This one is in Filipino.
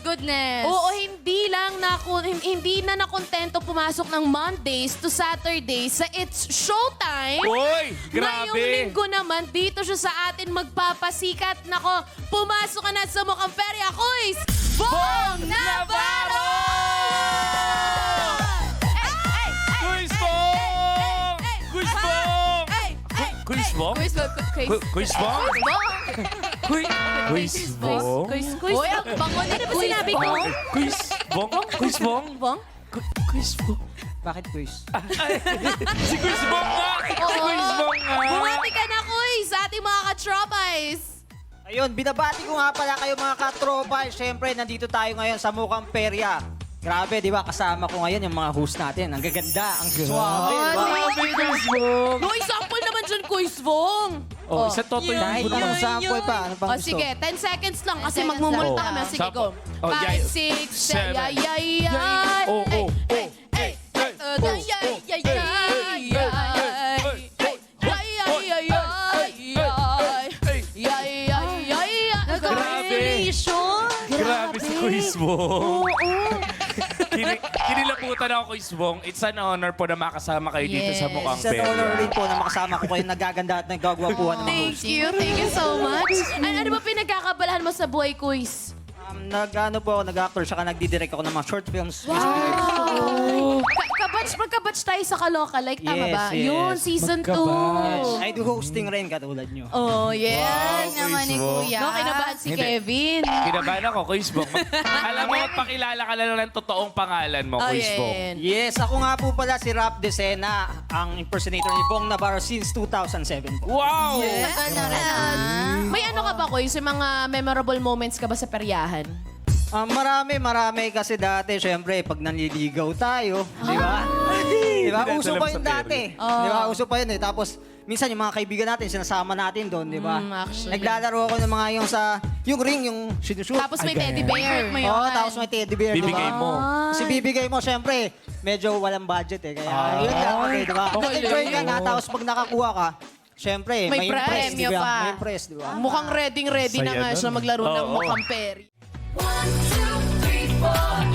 goodness. Oo, hindi na nakontento pumasok ng Mondays to Saturdays sa It's Showtime. Uy, Ngayong grabe. linggo naman, dito siya sa atin magpapasikat. Nako, pumasok ka na sa Mukhang Perya Quiz! Bong Navarro! Quiz Bong! Quiz Bong! Quiz Bong? Quiz Bong! Quiz Bong? Quiz Bong? Quiz Bong! Uy, ang bango na ba sinabi ko? Quiz Bong? Quiz Bong? Bong? Quiz Bong? Bakit quiz? Si Quiz Bong nga! Quiz Bong nga! Bumati ka na, Quiz, sa ating mga katropais. Ayun, binabati ko nga pala kayo mga katropa. Siyempre, nandito tayo ngayon sa Mukhang Perya. Grabe, di ba? Kasama ko ngayon yung mga host natin. Ang gaganda, ang suwabe, di ba? Grabe, Quiz Bong! No, sample naman dyan, Quiz Bong. Oh, isa toto yung Kahit libro anong mo. sample pa, ano pang O gusto? sige, 10 seconds lang kasi 10 seconds magmumulta lang. kami. Sige, Sample. go. Oh, 5, yay. 6, 7, Seven. yay, yay, yay. Oh, oh, oh. Yay, yay, yay, yay, yay. Congratulations! Grabe si Quiz Bong. Kinilabutan ako, Quiz Bong. It's an honor po na makasama kayo dito sa Yes. Mukhang Sa honor Perya. rin po na makasama ko kayo nagaganda at nagagwapuhan ng mga host. Thank you so much. Ano ba pinagkakabalahan mo sa buhay, Quiz? Nag-actor, saka nagdidirect ako ng mga short films. Magkabatch tayo sa Kaloka, like, tama Yes, ba? yes. Yun, season 2. Yes, I do hosting rin katulad nyo. Oh, yes. Yes naman ni Quiz Bong. Kuya. No, kinabahan si Hindi. Kevin. Kinabahan ako, Quiz Bong. Alam mo, magpakilala ka lang ng totoong pangalan mo, Quiz Bong. Yes, ako nga po pala si Rap Decena, ang impersonator ni Bong Navarro since 2007 po. Wow! Tagal na rin. May ano ka ba, Quiz? Yung mga memorable moments ka ba sa peryahan? Marami kasi dati, syempre, pag nanliligaw tayo, di ba? Di ba? Hindi Uso natin pa alam yun sa dati. Di ba? Uso pa yun eh. Tapos, minsan yung mga kaibigan natin, sinasama natin doon, di ba? Actually. Naglalaro ako ng mga yung ring, yung sinushoot. Tapos may teddy bear. May Oo, yun. tapos may teddy bear, di ba? Bibigay mo. Kasi bibigay mo, syempre, medyo walang budget eh. Kaya, yun lang, okay, di ba? Nag-enjoy ka na, tapos pag nakakuha ka, syempre, May may impress, premyo di ba? pa. May impress, di ba? Mukhang ready na Saya nga siya nun. maglaro ng Oo. Mukhang Perry. 1, 2, 3, 4.